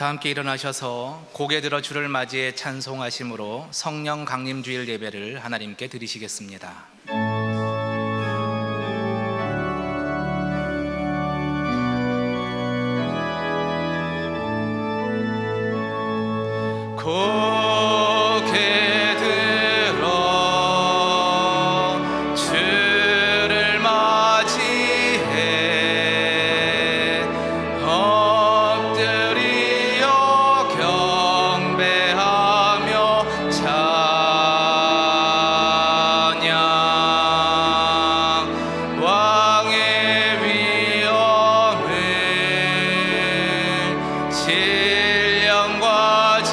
다 함께 일어나셔서 고개 들어 주를 맞이해 찬송하심으로 성령 강림주일 예배를 하나님께 드리시겠습니다. 고개 들어 주를 맞이해 엎드리어 경배하며 찬양 왕의 위엄을 신령과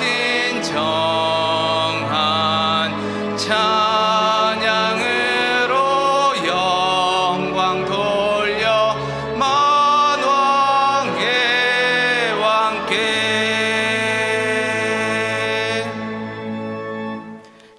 정한 찬양으로 영광 돌려 만왕의 왕께.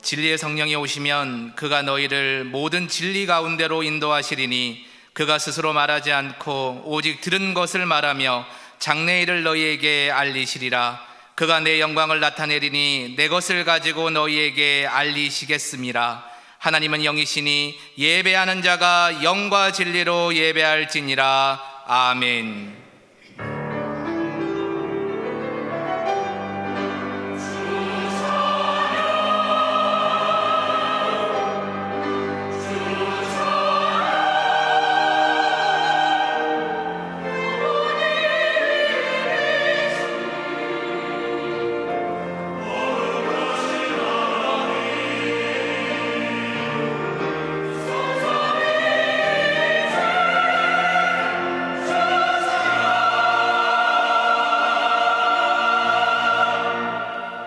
진리의 성령이 오시면 그가 너희를 모든 진리 가운데로 인도하시리니 그가 스스로 말하지 않고 오직 들은 것을 말하며 장래일을 너희에게 알리시리라. 그가 내 영광을 나타내리니 내 것을 가지고 너희에게 알리시겠음이라. 하나님은 영이시니 예배하는 자가 영과 진리로 예배할지니라. 아멘.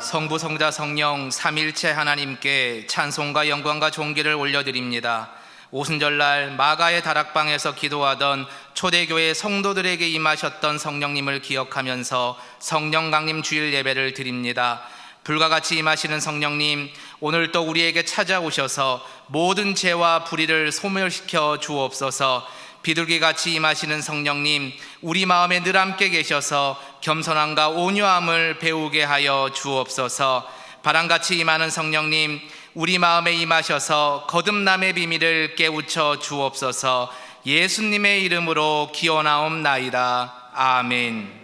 성부, 성자, 성령 삼일체 하나님께 찬송과 영광과 존귀를 올려드립니다. 오순절날 마가의 다락방에서 기도하던 초대교회 성도들에게 임하셨던 성령님을 기억하면서 성령 강림 주일 예배를 드립니다. 불과 같이 임하시는 성령님, 오늘 또 우리에게 찾아오셔서 모든 죄와 불의를 소멸시켜 주옵소서. 비둘기같이 임하시는 성령님, 우리 마음에 늘 함께 계셔서 겸손함과 온유함을 배우게 하여 주옵소서. 바람같이 임하는 성령님, 우리 마음에 임하셔서 거듭남의 비밀을 깨우쳐 주옵소서. 예수님의 이름으로 기원하옵나이다. 아멘.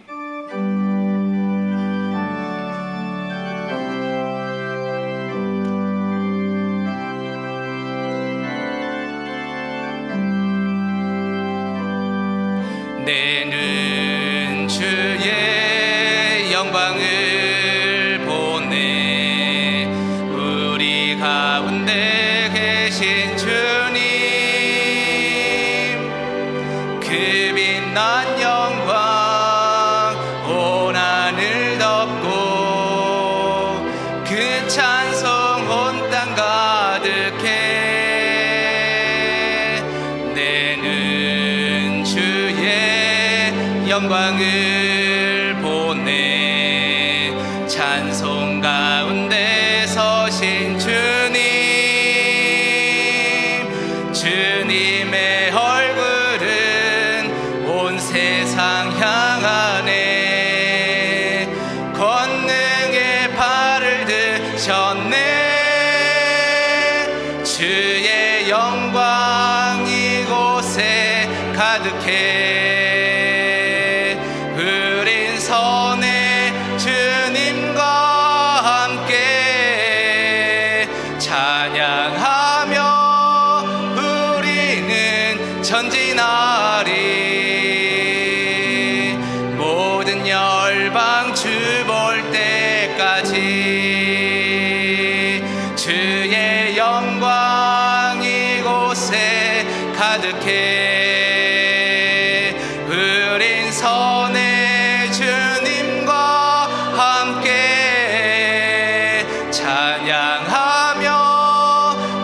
내는 주의 영광을 보내 우리 가운데 계신 주님, 그 빛난 영광 온 하늘 덮고 그 찬송 온 땅 가득해. 내는 주의 영광을 보내 찬송 가운데 서신 주님, 주님의 얼굴은 온 세상 향하네. 권능의 발을 드셨네. 주의 영광 이곳에 가득해. 우린 선의 주님과 함께 찬양하며 우리는 전진하리. 모든 열방 주 볼 때까지 주의 영광 이곳에 가득해. 우린 선의 주님과 함께 찬양하며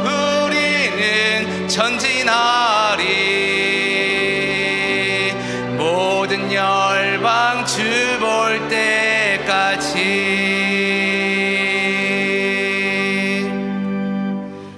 우리는 전진하리. 모든 열방 주 볼 때까지.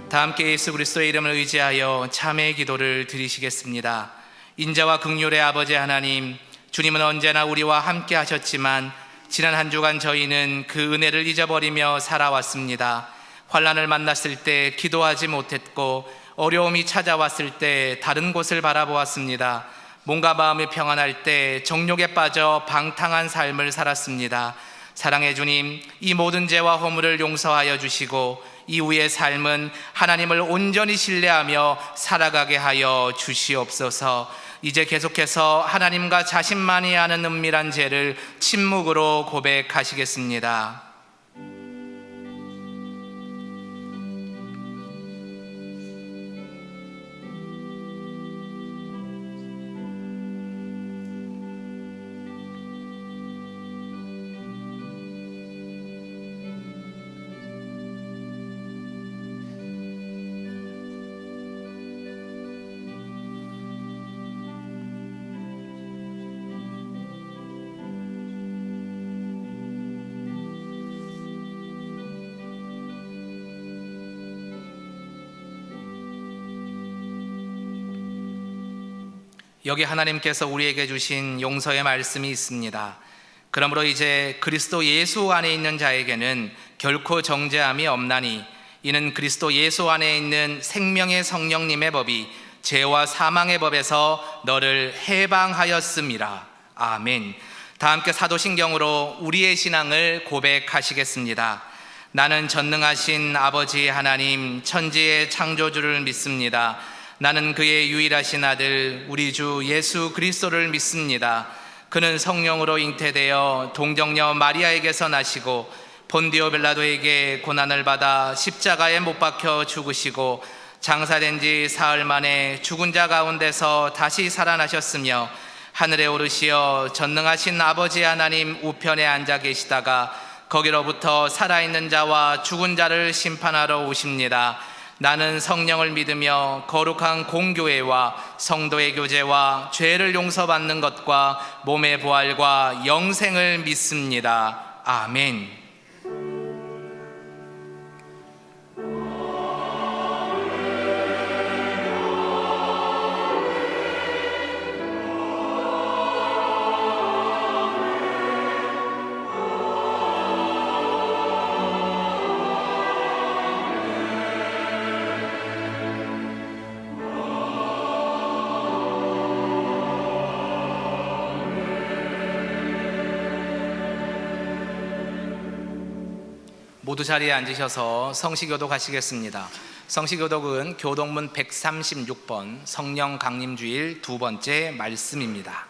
다 함께 예수 그리스도의 이름을 의지하여 참회의 기도를 드리시겠습니다. 인자와 긍휼의 아버지 하나님, 주님은 언제나 우리와 함께 하셨지만 지난 한 주간 저희는 그 은혜를 잊어버리며 살아왔습니다. 환난을 만났을 때 기도하지 못했고 어려움이 찾아왔을 때 다른 곳을 바라보았습니다. 몸과 마음이 평안할 때 정욕에 빠져 방탕한 삶을 살았습니다. 사랑의 주님, 이 모든 죄와 허물을 용서하여 주시고 이후의 삶은 하나님을 온전히 신뢰하며 살아가게 하여 주시옵소서. 이제 계속해서 하나님과 자신만이 아는 은밀한 죄를 침묵으로 고백하시겠습니다. 여기 하나님께서 우리에게 주신 용서의 말씀이 있습니다. 그러므로 이제 그리스도 예수 안에 있는 자에게는 결코 정죄함이 없나니 이는 그리스도 예수 안에 있는 생명의 성령님의 법이 죄와 사망의 법에서 너를 해방하였음이라. 아멘. 다 함께 사도신경으로 우리의 신앙을 고백하시겠습니다. 나는 전능하신 아버지 하나님 천지의 창조주를 믿습니다. 나는 그의 유일하신 아들 우리 주 예수 그리스도를 믿습니다. 그는 성령으로 잉태되어 동정녀 마리아에게서 나시고 본디오 빌라도에게 고난을 받아 십자가에 못 박혀 죽으시고 장사된 지 사흘 만에 죽은 자 가운데서 다시 살아나셨으며 하늘에 오르시어 전능하신 아버지 하나님 우편에 앉아 계시다가 거기로부터 살아있는 자와 죽은 자를 심판하러 오십니다. 나는 성령을 믿으며 거룩한 공교회와 성도의 교제와 죄를 용서받는 것과 몸의 부활과 영생을 믿습니다. 아멘. 모두 자리에 앉으셔서 성시교독 하시겠습니다. 성시교독은 교독문 136번 성령 강림주일 두 번째 말씀입니다.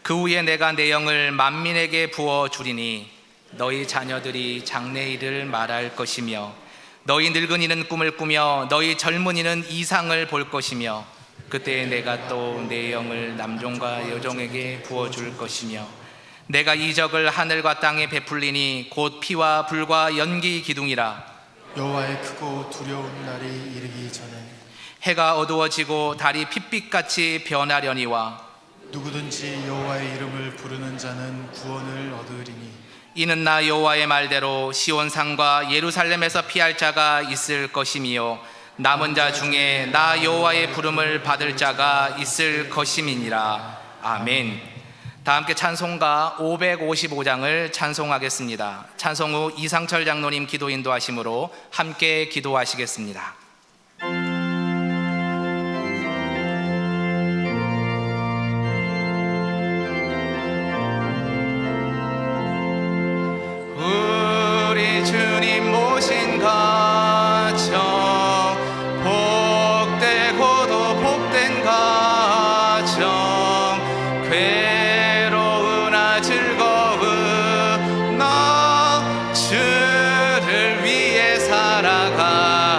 그 후에 내가 내 영을 만민에게 부어 주리니 너희 자녀들이 장래일을 말할 것이며 너희 늙은이는 꿈을 꾸며 너희 젊은이는 이상을 볼 것이며 그때 내가 또 내 영을 남종과 여종에게 부어 줄 것이며 내가 이적을 하늘과 땅에 베풀리니 곧 피와 불과 연기 기둥이라. 여호와의 크고 두려운 날이 이르기 전에 해가 어두워지고 달이 핏빛같이 변하려니와 누구든지 여호와의 이름을 부르는 자는 구원을 얻으리니 이는 나 여호와의 말대로 시온산과 예루살렘에서 피할 자가 있을 것이며 남은 자 중에 나 여호와의 부름을 받을 자가 있을 것임이니라. 아멘. 다 함께 찬송가 555장을 찬송하겠습니다. 찬송 후 이상철 장로님 기도 인도하심으로 함께 기도하시겠습니다. 우리 주님 모신 가정 복되고도 복된 가정 괴로우나 즐거우나 주를 위해 살아가리.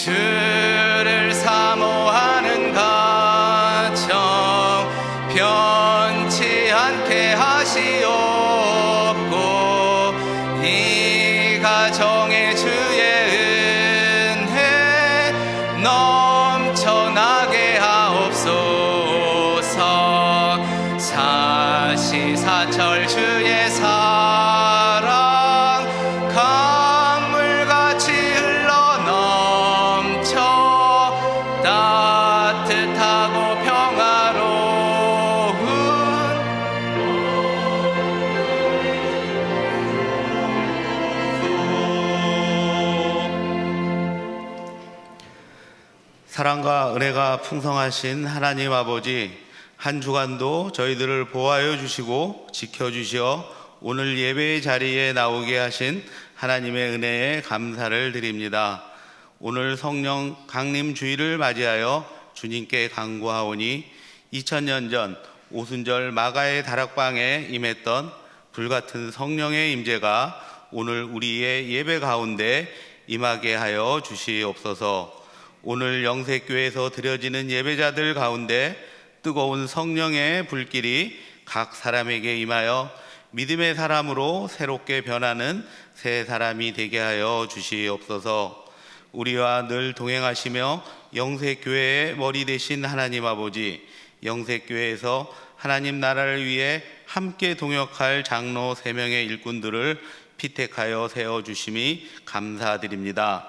주를 사모하는 가정 변치 않게 하시옵고 이 가정에 주의 은혜 넘쳐나게 하옵소서. 사시사철 주의 사랑 강물같이 흘러넘쳐 따뜻하고 평화로운 사랑과 은혜가 풍성하신 하나님 아버지, 한 주간도 저희들을 보호하여 주시고 지켜주시어 오늘 예배의 자리에 나오게 하신 하나님의 은혜에 감사를 드립니다. 오늘 성령 강림 주일을 맞이하여 주님께 간구하오니 2000년 전 오순절 마가의 다락방에 임했던 불같은 성령의 임재가 오늘 우리의 예배 가운데 임하게 하여 주시옵소서. 오늘 영색교회에서 드려지는 예배자들 가운데 뜨거운 성령의 불길이 각 사람에게 임하여 믿음의 사람으로 새롭게 변하는 새 사람이 되게 하여 주시옵소서. 우리와 늘 동행하시며 영색교회의 머리 되신 하나님 아버지, 영색교회에서 하나님 나라를 위해 함께 동역할 장로 3명의 일꾼들을 피택하여 세워주심이 감사드립니다.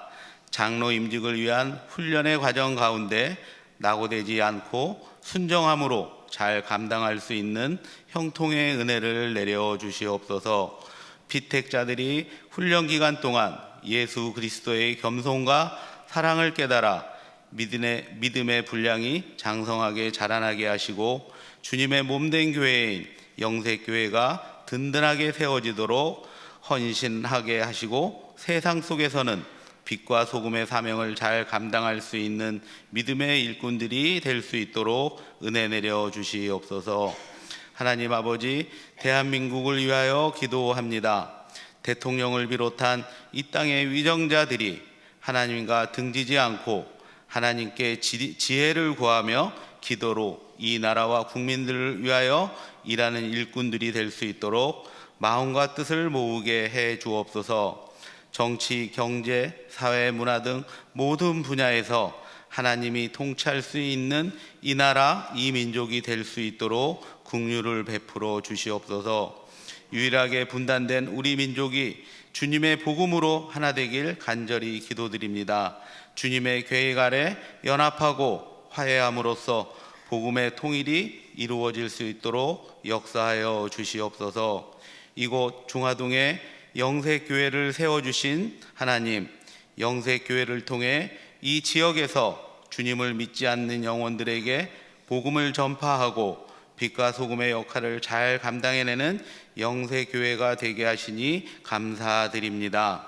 장로 임직을 위한 훈련의 과정 가운데 낙오되지 않고 순정함으로 잘 감당할 수 있는 형통의 은혜를 내려 주시옵소서. 피택자들이 훈련 기간 동안 예수 그리스도의 겸손과 사랑을 깨달아 믿음의 분량이 장성하게 자라나게 하시고 주님의 몸된 교회인 영색교회가 든든하게 세워지도록 헌신하게 하시고 세상 속에서는 빛과 소금의 사명을 잘 감당할 수 있는 믿음의 일꾼들이 될 수 있도록 은혜 내려 주시옵소서. 하나님 아버지, 대한민국을 위하여 기도합니다. 대통령을 비롯한 이 땅의 위정자들이 하나님과 등지지 않고 하나님께 지혜를 구하며 기도로 이 나라와 국민들을 위하여 일하는 일꾼들이 될 수 있도록 마음과 뜻을 모으게 해 주옵소서. 정치, 경제, 사회, 문화 등 모든 분야에서 하나님이 통치할 수 있는 이 나라, 이 민족이 될 수 있도록 긍휼을 베풀어 주시옵소서. 유일하게 분단된 우리 민족이 주님의 복음으로 하나 되길 간절히 기도드립니다. 주님의 계획 아래 연합하고 화해함으로써 복음의 통일이 이루어질 수 있도록 역사하여 주시옵소서. 이곳 중화동에 영색교회를 세워주신 하나님, 영색교회를 통해 이 지역에서 주님을 믿지 않는 영혼들에게 복음을 전파하고 빛과 소금의 역할을 잘 감당해내는 영색교회가 되게 하시니 감사드립니다.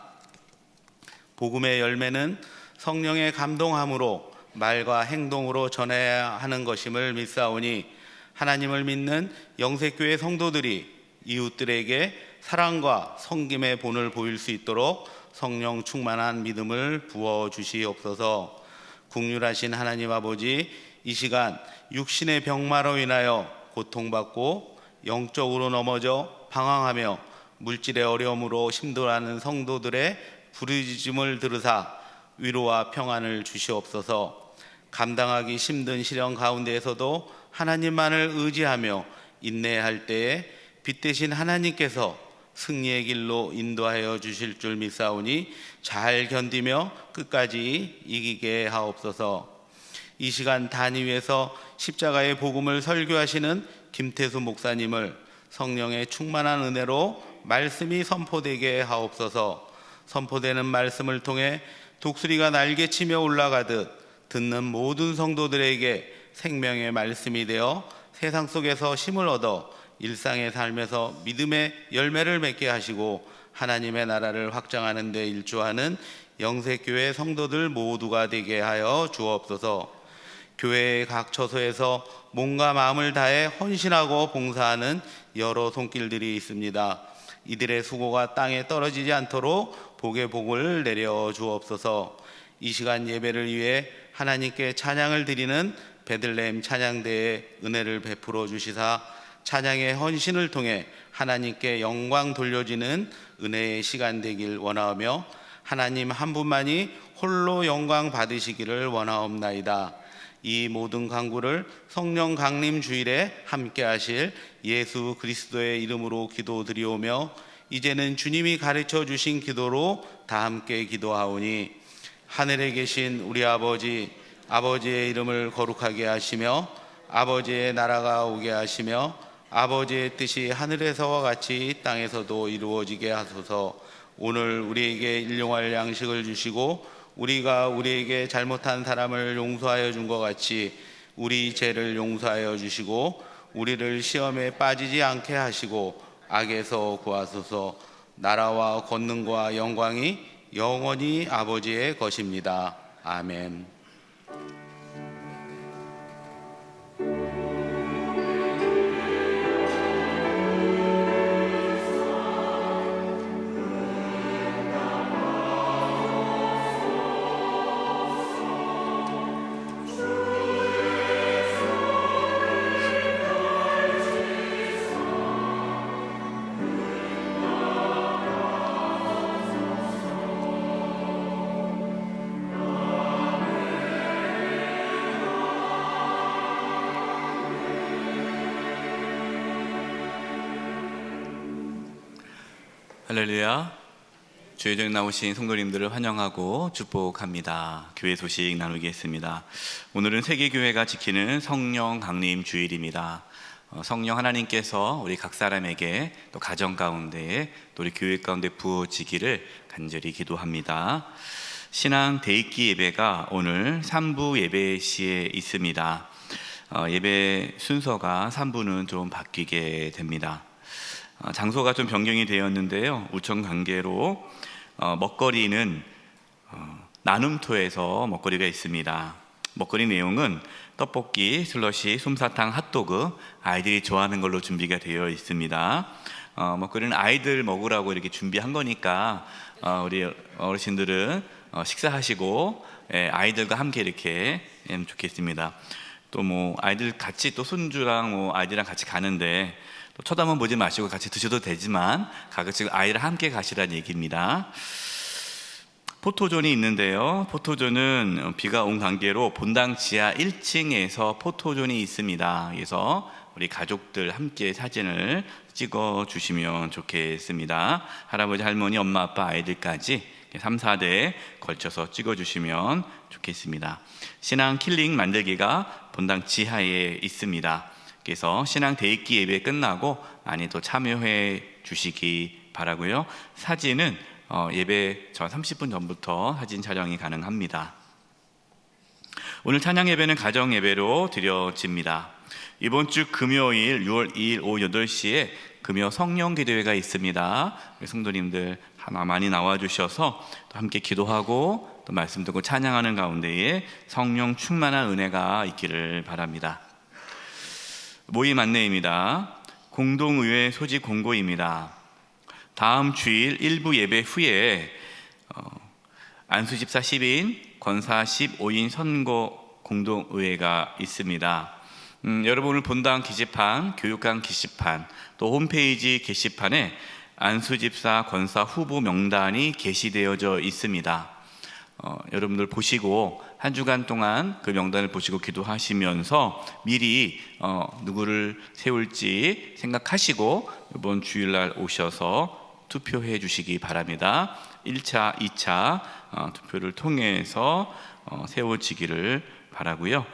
복음의 열매는 성령의 감동함으로 말과 행동으로 전해야 하는 것임을 믿사오니 하나님을 믿는 영색교회 성도들이 이웃들에게 사랑과 섬김의 본을 보일 수 있도록 성령 충만한 믿음을 부어 주시옵소서. 긍휼하신 하나님 아버지, 이 시간 육신의 병마로 인하여 고통받고 영적으로 넘어져 방황하며 물질의 어려움으로 힘들어하는 성도들의 부르짖음을 들으사 위로와 평안을 주시옵소서. 감당하기 힘든 시련 가운데에서도 하나님만을 의지하며 인내할 때에 빛 대신 하나님께서 승리의 길로 인도하여 주실 줄 믿사오니 잘 견디며 끝까지 이기게 하옵소서. 이 시간 단위에서 십자가의 복음을 설교하시는 김태수 목사님을 성령의 충만한 은혜로 말씀이 선포되게 하옵소서. 선포되는 말씀을 통해 독수리가 날개치며 올라가듯 듣는 모든 성도들에게 생명의 말씀이 되어 세상 속에서 힘을 얻어 일상의 삶에서 믿음의 열매를 맺게 하시고 하나님의 나라를 확장하는 데 일조하는 영색교회 성도들 모두가 되게 하여 주옵소서. 교회의 각 처소에서 몸과 마음을 다해 헌신하고 봉사하는 여러 손길들이 있습니다. 이들의 수고가 땅에 떨어지지 않도록 복의 복을 내려 주옵소서. 이 시간 예배를 위해 하나님께 찬양을 드리는 베들레헴 찬양대에 은혜를 베풀어 주시사 찬양의 헌신을 통해 하나님께 영광 돌려지는 은혜의 시간 되길 원하오며 하나님 한 분만이 홀로 영광 받으시기를 원하옵나이다. 이 모든 간구를 성령 강림 주일에 함께 하실 예수 그리스도의 이름으로 기도드리오며 이제는 주님이 가르쳐 주신 기도로 다 함께 기도하오니 하늘에 계신 우리 아버지, 아버지의 이름을 거룩하게 하시며 아버지의 나라가 오게 하시며 아버지의 뜻이 하늘에서와 같이 땅에서도 이루어지게 하소서. 오늘 우리에게 일용할 양식을 주시고 우리가 우리에게 잘못한 사람을 용서하여 준 것 같이 우리 죄를 용서하여 주시고 우리를 시험에 빠지지 않게 하시고 악에서 구하소서. 나라와 권능과 영광이 영원히 아버지의 것입니다. 아멘. 할렐루야. 주의 종 나오신 성도님들을 환영하고 축복합니다. 교회 소식 나누겠습니다. 오늘은 세계교회가 지키는 성령 강림 주일입니다. 성령 하나님께서 우리 각 사람에게 또 가정 가운데 또 우리 교회 가운데 부어지기를 간절히 기도합니다. 신앙 대익기 예배가 오늘 3부 예배 시에 있습니다. 예배 순서가 3부는 좀 바뀌게 됩니다. 장소가 좀 변경이 되었는데요. 우천 관계로 먹거리는 나눔토에서 먹거리가 있습니다. 먹거리 내용은 떡볶이, 슬러시, 솜사탕, 핫도그, 아이들이 좋아하는 걸로 준비가 되어 있습니다. 먹거리는 아이들 먹으라고 이렇게 준비한 거니까 우리 어르신들은 식사하시고 아이들과 함께 이렇게 하면 좋겠습니다. 또 뭐 아이들 같이 또 손주랑 뭐 아이들이랑 같이 가는데 또 쳐다만 보지 마시고 같이 드셔도 되지만 가급적 아이랑 함께 가시라는 얘기입니다. 포토존이 있는데요. 포토존은 비가 온 관계로 본당 지하 1층에서 포토존이 있습니다. 그래서 우리 가족들 함께 사진을 찍어 주시면 좋겠습니다. 할아버지, 할머니, 엄마, 아빠, 아이들까지 3, 4대 걸쳐서 찍어 주시면 좋겠습니다. 신앙 킬링 만들기가 본당 지하에 있습니다. 그래서 신앙 대익기 예배 끝나고 많이 또 참여해 주시기 바라고요. 사진은 예배 전 30분 전부터 사진 촬영이 가능합니다. 오늘 찬양 예배는 가정 예배로 드려집니다. 이번 주 금요일 6월 2일 오후 8시에 금요 성령 기도회가 있습니다. 성도님들 하나 많이 나와 주셔서 또 함께 기도하고 또 말씀 듣고 찬양하는 가운데에 성령 충만한 은혜가 있기를 바랍니다. 모임 안내입니다. 공동의회 소집 공고입니다. 다음 주일 1부 예배 후에 안수집사 10인, 권사 15인 선거 공동의회가 있습니다. 여러분 오늘 본당 게시판, 교육관 게시판, 또 홈페이지 게시판에 안수집사, 권사 후보 명단이 게시되어져 있습니다. 여러분들 보시고 한 주간 동안 그 명단을 보시고 기도하시면서 미리 누구를 세울지 생각하시고 이번 주일날 오셔서 투표해 주시기 바랍니다. 1차, 2차 투표를 통해서 세워지기를 바라고요.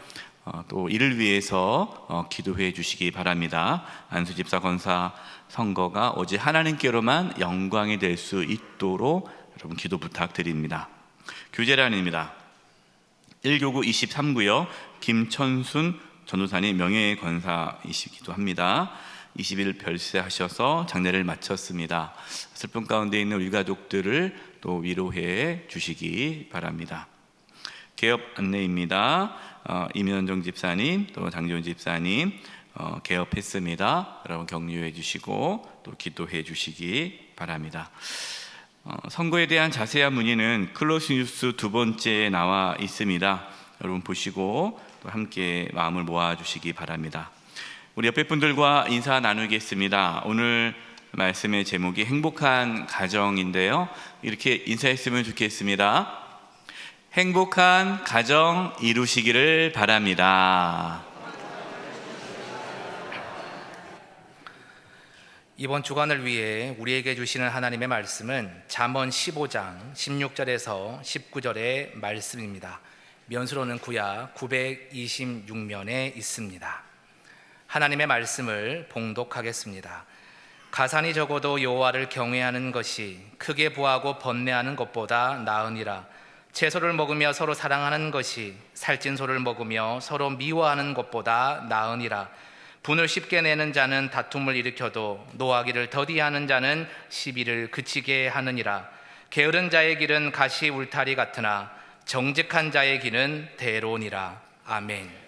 또 이를 위해서 기도해 주시기 바랍니다. 안수집사 권사 선거가 오직 하나님께로만 영광이 될 수 있도록 여러분 기도 부탁드립니다. 교제란입니다. 1교구 23구요. 김천순 전도사님 명예권사이시기도 합니다. 20일 별세하셔서 장례를 마쳤습니다. 슬픔 가운데 있는 우리 가족들을 또 위로해 주시기 바랍니다. 개업 안내입니다. 임현정 집사님 또 장지훈 집사님 개업했습니다. 여러분 격려해 주시고 또 기도해 주시기 바랍니다. 선거에 대한 자세한 문의는 클로시뉴스 2번째에 나와 있습니다. 여러분 보시고 또 함께 마음을 모아주시기 바랍니다. 우리 옆에 분들과 인사 나누겠습니다. 오늘 말씀의 제목이 행복한 가정인데요. 이렇게 인사했으면 좋겠습니다. 행복한 가정 이루시기를 바랍니다. 이번 주간을 위해 우리에게 주시는 하나님의 말씀은 잠언 15장 16절에서 19절의 말씀입니다. 면수로는 구약 926면에 있습니다. 하나님의 말씀을 봉독하겠습니다. 가산이 적어도 여호와를 경외하는 것이 크게 부하고 번뇌하는 것보다 나으니라. 채소를 먹으며 서로 사랑하는 것이 살찐 소를 먹으며 서로 미워하는 것보다 나으니라. 분을 쉽게 내는 자는 다툼을 일으켜도 노하기를 더디하는 자는 시비를 그치게 하느니라. 게으른 자의 길은 가시 울타리 같으나 정직한 자의 길은 대로니라. 아멘.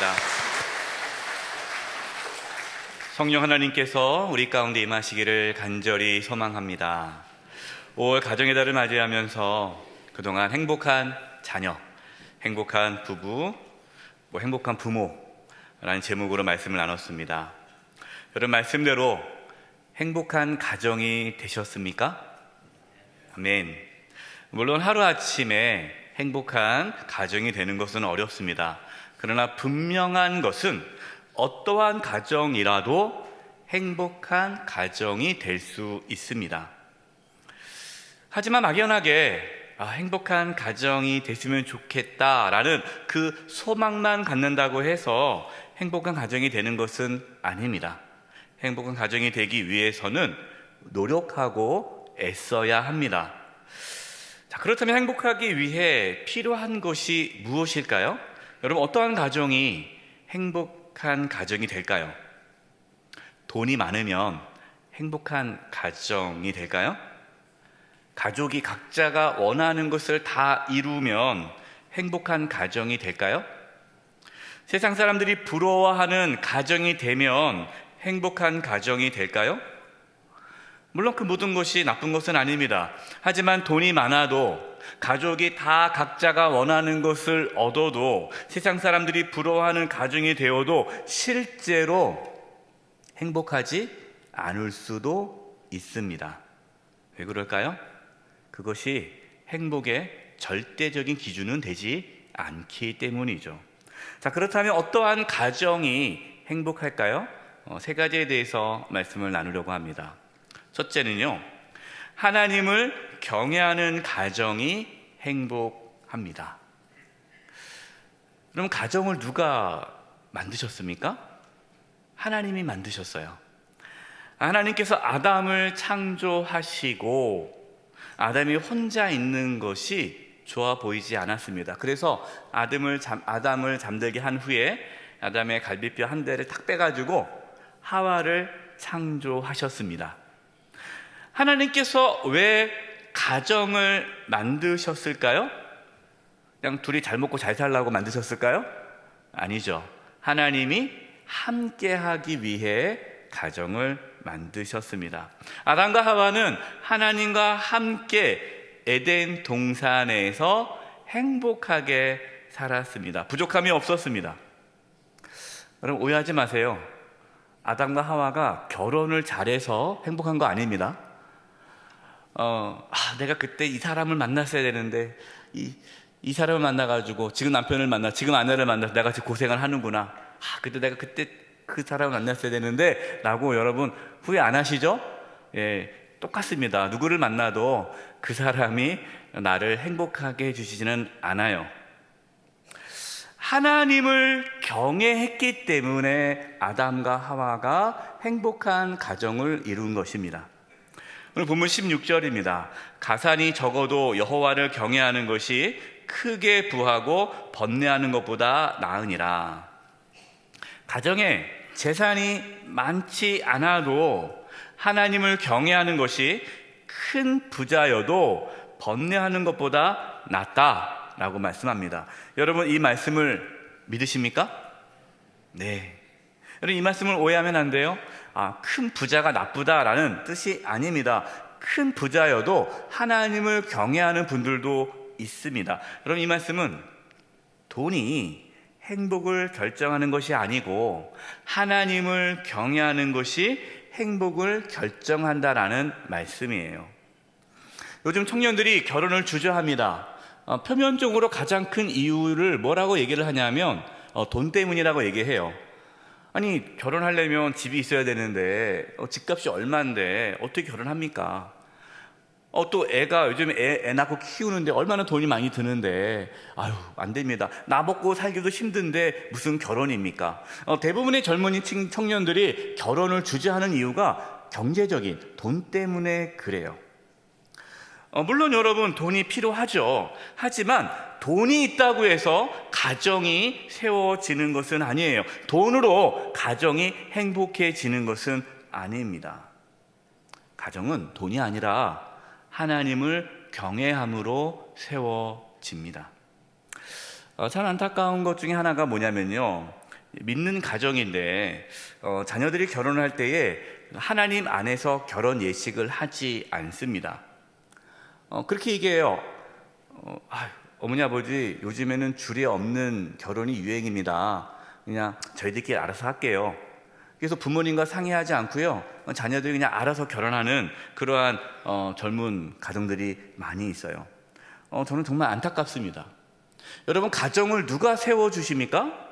기도하겠습니다. 성령 하나님께서 우리 가운데 임하시기를 간절히 소망합니다. 5월 가정의 달을 맞이하면서 그동안 행복한 자녀, 행복한 부부, 행복한 부모라는 제목으로 말씀을 나눴습니다. 여러분 말씀대로 행복한 가정이 되셨습니까? 아멘. 물론 하루아침에 행복한 가정이 되는 것은 어렵습니다. 그러나 분명한 것은 어떠한 가정이라도 행복한 가정이 될 수 있습니다. 하지만 막연하게 행복한 가정이 됐으면 좋겠다라는 그 소망만 갖는다고 해서 행복한 가정이 되는 것은 아닙니다. 행복한 가정이 되기 위해서는 노력하고 애써야 합니다. 자, 그렇다면 행복하기 위해 필요한 것이 무엇일까요? 여러분, 어떠한 가정이 행복한 가정이 될까요? 돈이 많으면 행복한 가정이 될까요? 가족이 각자가 원하는 것을 다 이루면 행복한 가정이 될까요? 세상 사람들이 부러워하는 가정이 되면 행복한 가정이 될까요? 물론 그 모든 것이 나쁜 것은 아닙니다. 하지만 돈이 많아도 가족이 다 각자가 원하는 것을 얻어도 세상 사람들이 부러워하는 가정이 되어도 실제로 행복하지 않을 수도 있습니다. 왜 그럴까요? 그것이 행복의 절대적인 기준은 되지 않기 때문이죠. 자, 그렇다면 어떠한 가정이 행복할까요? 세 가지에 대해서 말씀을 나누려고 합니다. 첫째는요, 하나님을 경외하는 가정이 행복합니다. 그럼 가정을 누가 만드셨습니까? 하나님이 만드셨어요. 하나님께서 아담을 창조하시고 아담이 혼자 있는 것이 좋아 보이지 않았습니다. 그래서 아담을 잠들게 한 후에 아담의 갈비뼈 한 대를 탁 빼가지고 하와를 창조하셨습니다. 하나님께서 왜 가정을 만드셨을까요? 그냥 둘이 잘 먹고 잘 살라고 만드셨을까요? 아니죠. 하나님이 함께하기 위해 가정을 만드셨습니다. 아담과 하와는 하나님과 함께 에덴 동산에서 행복하게 살았습니다. 부족함이 없었습니다. 여러분 오해하지 마세요. 아담과 하와가 결혼을 잘해서 행복한 거 아닙니다. 내가 그때 이 사람을 만났어야 되는데 이 사람을 만나가지고 지금 남편을 만나, 지금 아내를 만나서 내가 지금 고생을 하는구나. 그때 내가 그때 그 사람을 만났어야 되는데 라고 여러분 후회 안 하시죠? 예, 똑같습니다. 누구를 만나도 그 사람이 나를 행복하게 해주시지는 않아요. 하나님을 경외했기 때문에 아담과 하와가 행복한 가정을 이룬 것입니다. 오늘 본문 16절입니다. 가산이 적어도 여호와를 경외하는 것이 크게 부하고 번뇌하는 것보다 나으니라. 가정에 재산이 많지 않아도 하나님을 경외하는 것이 큰 부자여도 번뇌하는 것보다 낫다라고 말씀합니다. 여러분 이 말씀을 믿으십니까? 네. 여러분 이 말씀을 오해하면 안 돼요. 큰 부자가 나쁘다라는 뜻이 아닙니다. 큰 부자여도 하나님을 경외하는 분들도 있습니다. 여러분 이 말씀은 돈이 행복을 결정하는 것이 아니고 하나님을 경외하는 것이 행복을 결정한다라는 말씀이에요. 요즘 청년들이 결혼을 주저합니다. 표면적으로 가장 큰 이유를 뭐라고 얘기를 하냐면 돈 때문이라고 얘기해요. 아니 결혼하려면 집이 있어야 되는데 집값이 얼마인데 어떻게 결혼합니까? 또 애가 요즘 애 낳고 키우는데 얼마나 돈이 많이 드는데 안 됩니다. 나 먹고 살기도 힘든데 무슨 결혼입니까? 대부분의 젊은이 청년들이 결혼을 주저하는 이유가 경제적인 돈 때문에 그래요. 물론 여러분 돈이 필요하죠. 하지만 돈이 있다고 해서 가정이 세워지는 것은 아니에요. 돈으로 가정이 행복해지는 것은 아닙니다. 가정은 돈이 아니라 하나님을 경외함으로 세워집니다. 참 안타까운 것 중에 하나가 뭐냐면요, 믿는 가정인데 자녀들이 결혼할 때에 하나님 안에서 결혼 예식을 하지 않습니다. 그렇게 얘기해요. 어머니 아버지 요즘에는 줄이 없는 결혼이 유행입니다. 그냥 저희들끼리 알아서 할게요. 그래서 부모님과 상의하지 않고요, 자녀들이 그냥 알아서 결혼하는 그러한 젊은 가정들이 많이 있어요. 저는 정말 안타깝습니다. 여러분, 가정을 누가 세워주십니까?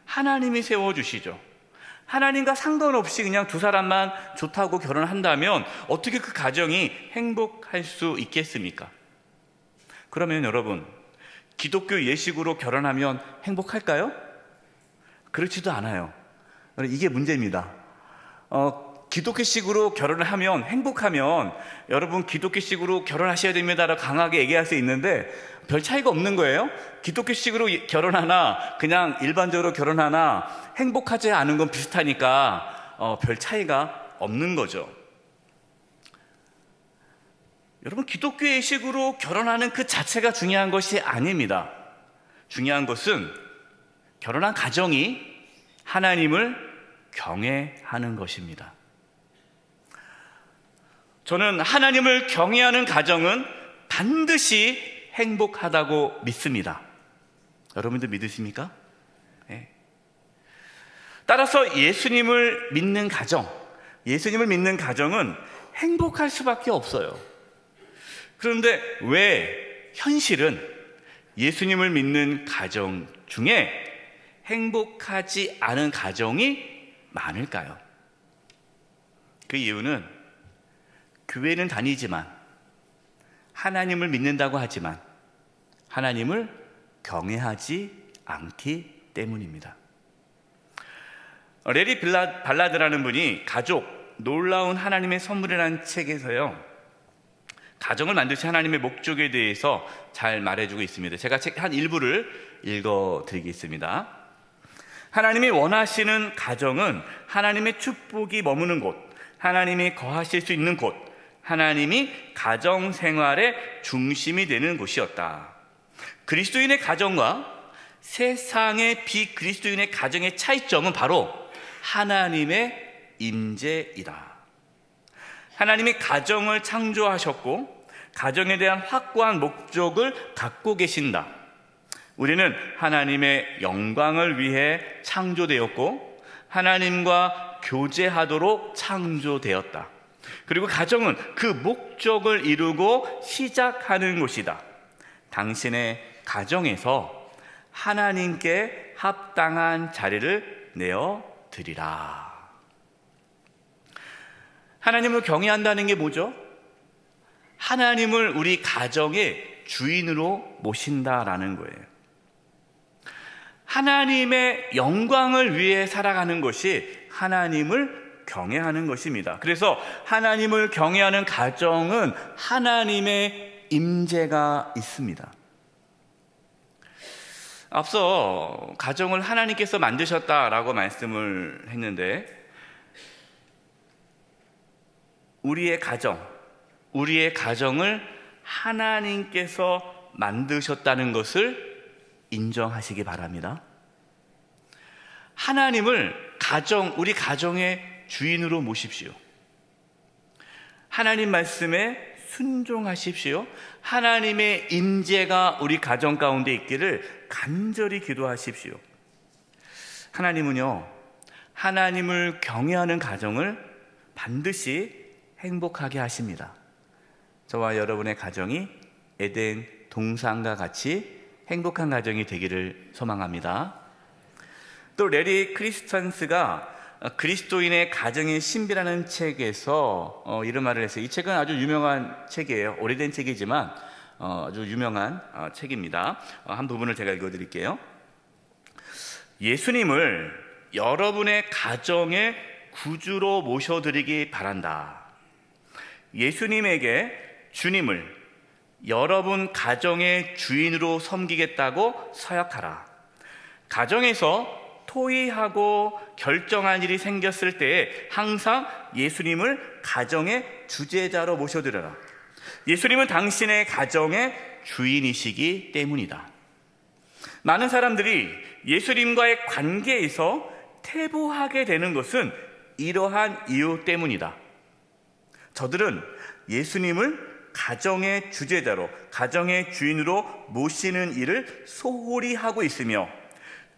하나님이 세워주시죠. 하나님과 상관없이 그냥 두 사람만 좋다고 결혼한다면 어떻게 그 가정이 행복할 수 있겠습니까? 그러면 여러분, 기독교 예식으로 결혼하면 행복할까요? 그렇지도 않아요. 이게 문제입니다. 기독교식으로 결혼을 하면 행복하면 여러분 기독교식으로 결혼하셔야 됩니다라고 강하게 얘기할 수 있는데 별 차이가 없는 거예요. 기독교식으로 결혼하나 그냥 일반적으로 결혼하나 행복하지 않은 건 비슷하니까 별 차이가 없는 거죠. 여러분, 기독교 예식으로 결혼하는 그 자체가 중요한 것이 아닙니다. 중요한 것은 결혼한 가정이 하나님을 경외하는 것입니다. 저는 하나님을 경외하는 가정은 반드시 행복하다고 믿습니다. 여러분도 믿으십니까? 네. 따라서 예수님을 믿는 가정은 행복할 수밖에 없어요. 그런데 왜 현실은 예수님을 믿는 가정 중에 행복하지 않은 가정이 많을까요? 그 이유는 교회는 다니지만 하나님을 믿는다고 하지만 하나님을 경외하지 않기 때문입니다. 레리 발라드라는 분이 가족, 놀라운 하나님의 선물이라는 책에서요, 가정을 만드신 하나님의 목적에 대해서 잘 말해주고 있습니다. 제가 책 한 일부를 읽어드리겠습니다. 하나님이 원하시는 가정은 하나님의 축복이 머무는 곳, 하나님이 거하실 수 있는 곳, 하나님이 가정 생활의 중심이 되는 곳이었다. 그리스도인의 가정과 세상의 비그리스도인의 가정의 차이점은 바로 하나님의 임재이다. 하나님이 가정을 창조하셨고 가정에 대한 확고한 목적을 갖고 계신다. 우리는 하나님의 영광을 위해 창조되었고 하나님과 교제하도록 창조되었다. 그리고 가정은 그 목적을 이루고 시작하는 곳이다. 당신의 가정에서 하나님께 합당한 자리를 내어 드리라. 하나님을 경외한다는 게 뭐죠? 하나님을 우리 가정의 주인으로 모신다라는 거예요. 하나님의 영광을 위해 살아가는 것이 하나님을 경외하는 것입니다. 그래서 하나님을 경외하는 가정은 하나님의 임재가 있습니다. 앞서 가정을 하나님께서 만드셨다라고 말씀을 했는데, 우리의 가정을 하나님께서 만드셨다는 것을 인정하시기 바랍니다. 하나님을 우리 가정의 주인으로 모십시오. 하나님 말씀에 순종하십시오. 하나님의 임재가 우리 가정 가운데 있기를 간절히 기도하십시오. 하나님은요, 하나님을 경외하는 가정을 반드시 행복하게 하십니다. 저와 여러분의 가정이 에덴 동산과 같이 행복한 가정이 되기를 소망합니다. 또 레리 크리스턴스가 그리스도인의 가정의 신비라는 책에서 이런 말을 했어요. 이 책은 아주 유명한 책이에요. 오래된 책이지만 아주 유명한 책입니다. 한 부분을 제가 읽어드릴게요. 예수님을 여러분의 가정의 구주로 모셔드리기 바란다. 예수님에게 주님을 여러분 가정의 주인으로 섬기겠다고 서약하라. 가정에서 토의하고 결정한 일이 생겼을 때에 항상 예수님을 가정의 주재자로 모셔드려라. 예수님은 당신의 가정의 주인이시기 때문이다. 많은 사람들이 예수님과의 관계에서 퇴보하게 되는 것은 이러한 이유 때문이다. 저들은 예수님을 가정의 주제자로, 가정의 주인으로 모시는 일을 소홀히 하고 있으며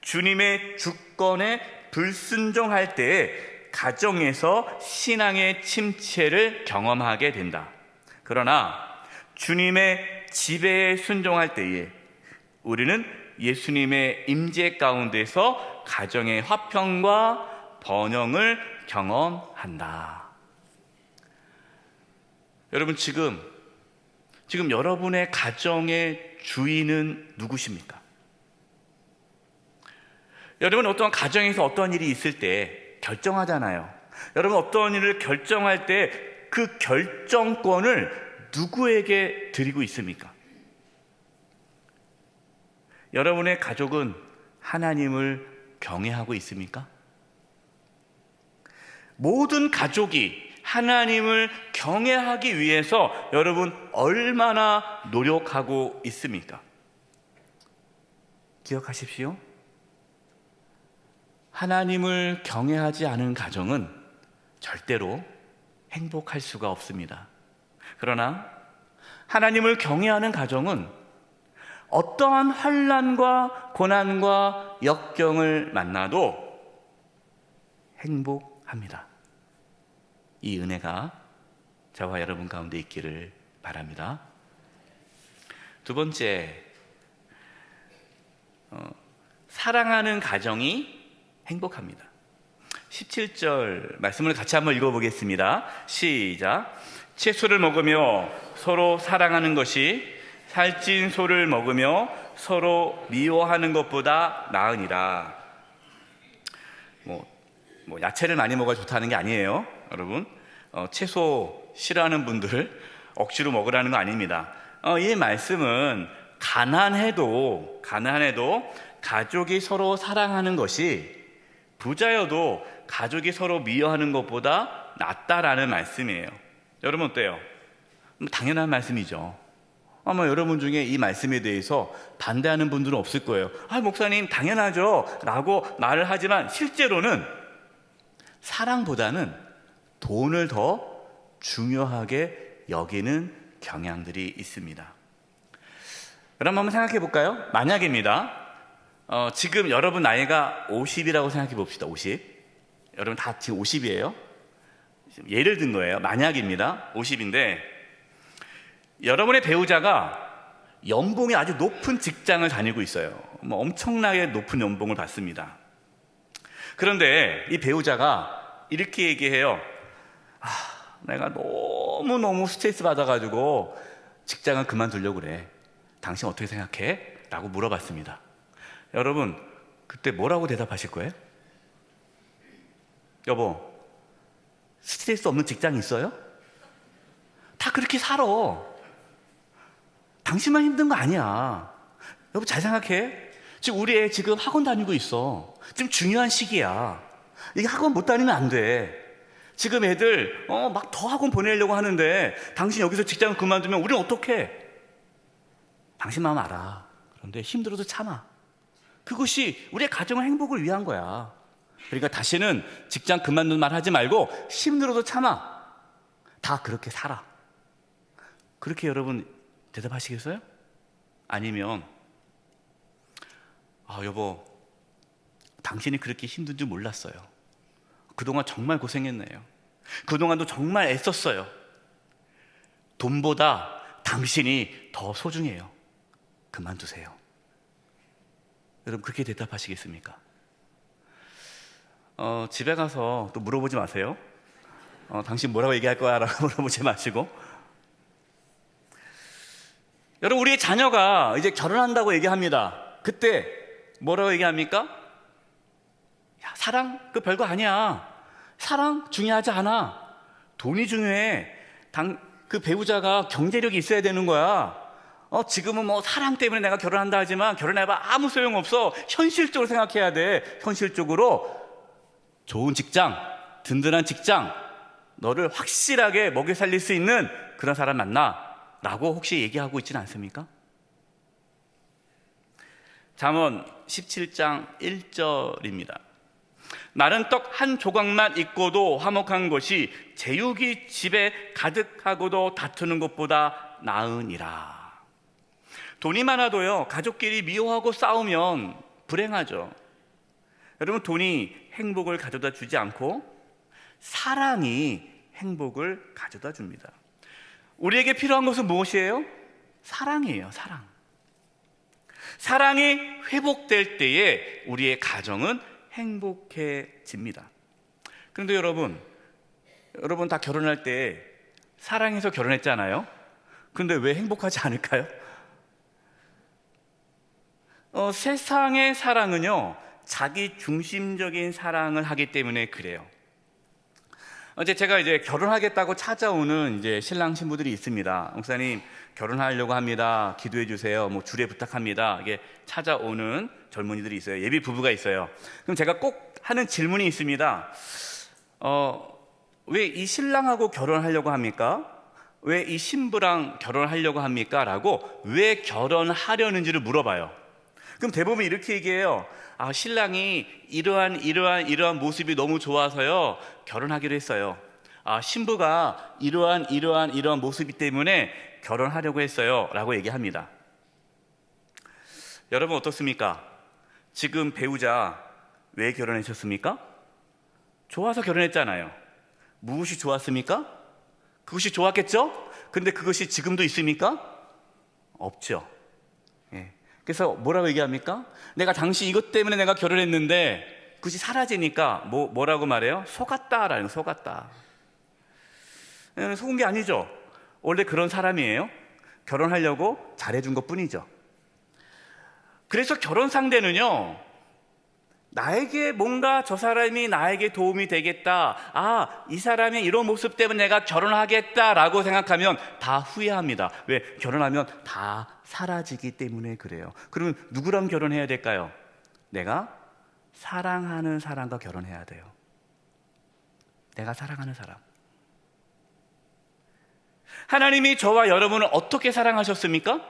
주님의 주권에 불순종할 때에 가정에서 신앙의 침체를 경험하게 된다. 그러나 주님의 지배에 순종할 때에 우리는 예수님의 임재 가운데서 가정의 화평과 번영을 경험한다. 여러분, 지금 여러분의 가정의 주인은 누구십니까? 여러분, 어떤 가정에서 어떤 일이 있을 때 결정하잖아요. 여러분, 어떤 일을 결정할 때 그 결정권을 누구에게 드리고 있습니까? 여러분의 가족은 하나님을 경외하고 있습니까? 모든 가족이 하나님을 경외하기 위해서 여러분 얼마나 노력하고 있습니까? 기억하십시오. 하나님을 경외하지 않은 가정은 절대로 행복할 수가 없습니다. 그러나 하나님을 경외하는 가정은 어떠한 환난과 고난과 역경을 만나도 행복합니다. 이 은혜가 저와 여러분 가운데 있기를 바랍니다. 두 번째, 사랑하는 가정이 행복합니다. 17절 말씀을 같이 한번 읽어보겠습니다. 시작. 채소를 먹으며 서로 사랑하는 것이 살찐 소를 먹으며 서로 미워하는 것보다 나으니라. 뭐 야채를 많이 먹어야 좋다는 게 아니에요, 여러분. 채소 싫어하는 분들 억지로 먹으라는 거 아닙니다. 이 말씀은 가난해도 가족이 서로 사랑하는 것이 부자여도 가족이 서로 미워하는 것보다 낫다라는 말씀이에요. 여러분 어때요? 당연한 말씀이죠. 아마 여러분 중에 이 말씀에 대해서 반대하는 분들은 없을 거예요. 목사님 당연하죠 라고 말을 하지만 실제로는 사랑보다는 돈을 더 중요하게 여기는 경향들이 있습니다. 여러분 한번 생각해 볼까요? 만약입니다. 지금 여러분 나이가 50이라고 생각해 봅시다. 50. 여러분 다 지금 50이에요. 예를 든 거예요. 만약입니다. 50인데 여러분의 배우자가 연봉이 아주 높은 직장을 다니고 있어요. 엄청나게 높은 연봉을 받습니다. 그런데 이 배우자가 이렇게 얘기해요. 내가 너무너무 스트레스 받아가지고 직장을 그만두려고 그래. 당신 어떻게 생각해? 라고 물어봤습니다. 여러분 그때 뭐라고 대답하실 거예요? 여보, 스트레스 없는 직장 있어요? 다 그렇게 살아. 당신만 힘든 거 아니야. 여보 잘 생각해. 지금 우리 애 지금 학원 다니고 있어. 지금 중요한 시기야. 이게 학원 못 다니면 안 돼. 지금 애들 막 더 학원 보내려고 하는데 당신 여기서 직장 그만두면 우리는 어떡해? 당신 마음 알아. 그런데 힘들어도 참아. 그것이 우리의 가정의 행복을 위한 거야. 그러니까 다시는 직장 그만둔 말 하지 말고 힘들어도 참아. 다 그렇게 살아. 그렇게 여러분 대답하시겠어요? 아니면 여보, 당신이 그렇게 힘든 줄 몰랐어요. 그동안 정말 고생했네요. 그동안도 정말 애썼어요. 돈보다 당신이 더 소중해요. 그만두세요. 여러분 그렇게 대답하시겠습니까? 집에 가서 또 물어보지 마세요. 당신 뭐라고 얘기할 거야? 라고 물어보지 마시고. 여러분 우리의 자녀가 이제 결혼한다고 얘기합니다. 그때 뭐라고 얘기합니까? 야, 사랑? 그 별거 아니야. 사랑 중요하지 않아. 돈이 중요해. 그 배우자가 경제력이 있어야 되는 거야. 지금은 뭐 사랑 때문에 내가 결혼한다 하지만 결혼해봐 아무 소용없어. 현실적으로 생각해야 돼. 현실적으로 좋은 직장, 든든한 직장, 너를 확실하게 먹여 살릴 수 있는 그런 사람 만나 라고 혹시 얘기하고 있지는 않습니까? 잠언 17장 1절입니다. 마른 떡 한 조각만 있고도 화목한 것이 제육이 집에 가득하고도 다투는 것보다 나으니라. 돈이 많아도요, 가족끼리 미워하고 싸우면 불행하죠. 여러분, 돈이 행복을 가져다 주지 않고 사랑이 행복을 가져다 줍니다. 우리에게 필요한 것은 무엇이에요? 사랑이에요. 사랑. 사랑이 회복될 때에 우리의 가정은 행복해집니다. 그런데 여러분 다 결혼할 때 사랑해서 결혼했잖아요. 그런데 왜 행복하지 않을까요? 세상의 사랑은요, 자기 중심적인 사랑을 하기 때문에 그래요. 제가 결혼하겠다고 찾아오는 신랑 신부들이 있습니다. 목사님, 결혼하려고 합니다. 기도해 주세요. 주례 부탁합니다. 이게 찾아오는 젊은이들이 있어요. 예비 부부가 있어요. 그럼 제가 꼭 하는 질문이 있습니다. 왜 이 신랑하고 결혼하려고 합니까? 왜 이 신부랑 결혼하려고 합니까? 라고 왜 결혼하려는지를 물어봐요. 그럼 대부분 이렇게 얘기해요. 신랑이 이러한 모습이 너무 좋아서요, 결혼하기로 했어요. 신부가 이러한 모습이 때문에 결혼하려고 했어요. 라고 얘기합니다. 여러분 어떻습니까? 지금 배우자 왜 결혼하셨습니까? 좋아서 결혼했잖아요. 무엇이 좋았습니까? 그것이 좋았겠죠? 근데 그것이 지금도 있습니까? 없죠. 그래서 뭐라고 얘기합니까? 내가 당시 이것 때문에 내가 결혼했는데 그것이 사라지니까 뭐라고 말해요? 속았다라는 거, 속았다. 속은 게 아니죠. 원래 그런 사람이에요. 결혼하려고 잘해준 것 뿐이죠. 그래서 결혼 상대는요, 나에게 뭔가 저 사람이 나에게 도움이 되겠다, 이 사람의 이런 모습 때문에 내가 결혼하겠다라고 생각하면 다 후회합니다. 왜? 결혼하면 다 사라지기 때문에 그래요. 그러면 누구랑 결혼해야 될까요? 내가 사랑하는 사람과 결혼해야 돼요. 내가 사랑하는 사람. 하나님이 저와 여러분을 어떻게 사랑하셨습니까?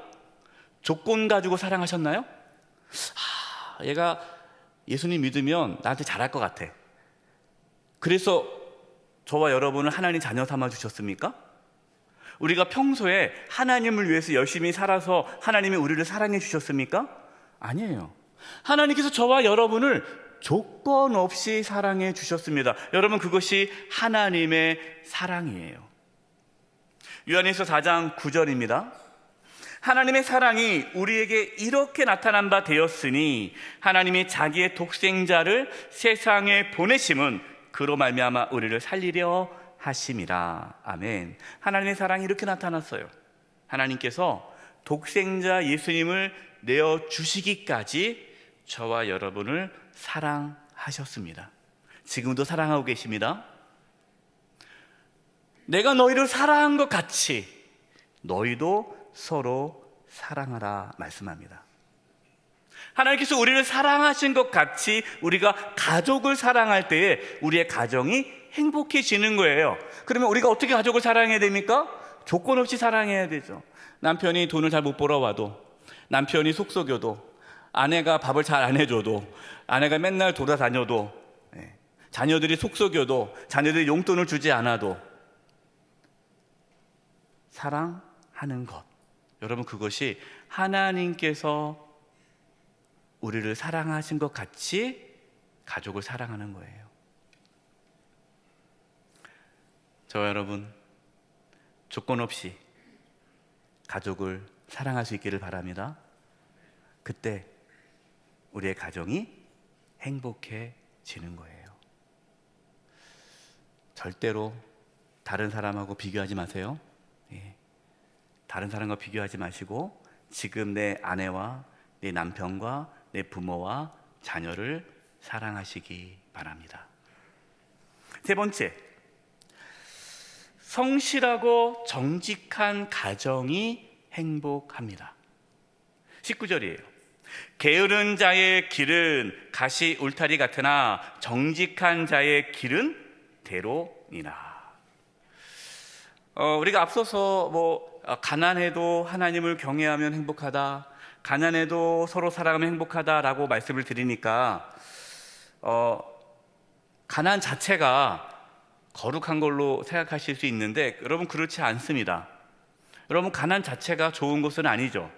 조건 가지고 사랑하셨나요? 얘가 예수님 믿으면 나한테 잘할 것 같아. 그래서 저와 여러분을 하나님 자녀 삼아 주셨습니까? 우리가 평소에 하나님을 위해서 열심히 살아서 하나님이 우리를 사랑해 주셨습니까? 아니에요. 하나님께서 저와 여러분을 조건 없이 사랑해 주셨습니다. 여러분, 그것이 하나님의 사랑이에요. 요한일서 4장 9절입니다. 하나님의 사랑이 우리에게 이렇게 나타난 바 되었으니 하나님이 자기의 독생자를 세상에 보내심은 그로 말미암아 우리를 살리려 하심이라. 아멘. 하나님의 사랑이 이렇게 나타났어요. 하나님께서 독생자 예수님을 내어주시기까지 저와 여러분을 사랑하셨습니다. 지금도 사랑하고 계십니다. 내가 너희를 사랑한 것 같이 너희도 서로 사랑하라 말씀합니다. 하나님께서 우리를 사랑하신 것 같이 우리가 가족을 사랑할 때에 우리의 가정이 행복해지는 거예요. 그러면 우리가 어떻게 가족을 사랑해야 됩니까? 조건 없이 사랑해야 되죠. 남편이 돈을 잘 못 벌어와도, 남편이 속 속여도, 아내가 밥을 잘 안 해줘도, 아내가 맨날 돌아다녀도, 자녀들이 속 속여도, 자녀들이 용돈을 주지 않아도 사랑하는 것, 여러분, 그것이 하나님께서 우리를 사랑하신 것 같이 가족을 사랑하는 거예요. 저와 여러분, 조건 없이 가족을 사랑할 수 있기를 바랍니다. 그때 우리의 가정이 행복해지는 거예요. 절대로 다른 사람하고 비교하지 마세요. 다른 사람과 비교하지 마시고 지금 내 아내와 내 남편과 내 부모와 자녀를 사랑하시기 바랍니다. 세 번째, 성실하고 정직한 가정이 행복합니다. 19절이에요. 게으른 자의 길은 가시 울타리 같으나 정직한 자의 길은 대로니라. 우리가 앞서서 가난해도 하나님을 경외하면 행복하다, 가난해도 서로 사랑하면 행복하다라고 말씀을 드리니까 가난 자체가 거룩한 걸로 생각하실 수 있는데 여러분, 그렇지 않습니다. 여러분, 가난 자체가 좋은 것은 아니죠.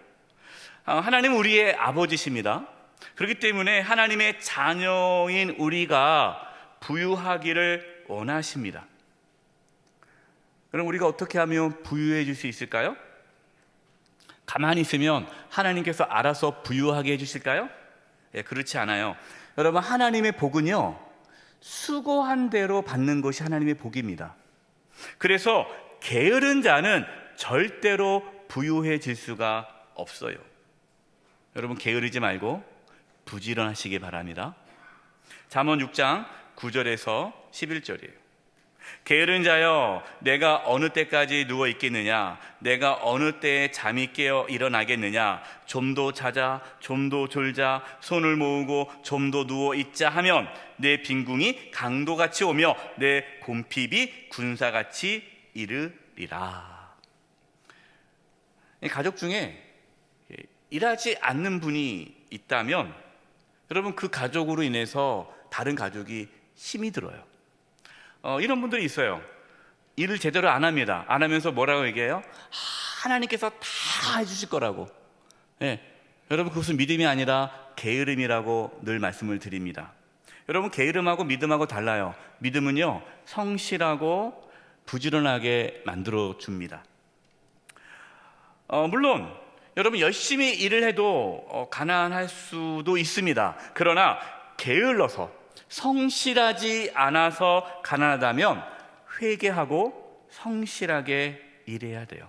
하나님은 우리의 아버지십니다. 그렇기 때문에 하나님의 자녀인 우리가 부유하기를 원하십니다. 그럼 우리가 어떻게 하면 부유해질 수 있을까요? 가만히 있으면 하나님께서 알아서 부유하게 해주실까요? 그렇지 않아요. 여러분, 하나님의 복은요, 수고한 대로 받는 것이 하나님의 복입니다. 그래서 게으른 자는 절대로 부유해질 수가 없어요. 여러분, 게으르지 말고 부지런하시기 바랍니다. 잠언 6장 9절에서 11절이에요. 게으른 자여, 내가 어느 때까지 누워 있겠느냐? 내가 어느 때에 잠이 깨어 일어나겠느냐? 좀 더 자자, 좀 더 졸자, 손을 모으고 좀 더 누워 있자 하면 내 빈궁이 강도같이 오며 내 곰핍이 군사같이 이르리라. 가족 중에 일하지 않는 분이 있다면 여러분, 그 가족으로 인해서 다른 가족이 힘이 들어요. 이런 분들이 있어요. 일을 제대로 안 합니다. 안 하면서 뭐라고 얘기해요? 하나님께서 다 해주실 거라고. 여러분, 그것은 믿음이 아니라 게으름이라고 늘 말씀을 드립니다. 여러분, 게으름하고 믿음하고 달라요. 믿음은요, 성실하고 부지런하게 만들어 줍니다. 물론 여러분, 열심히 일을 해도 가난할 수도 있습니다. 그러나 게을러서 성실하지 않아서 가난하다면 회개하고 성실하게 일해야 돼요.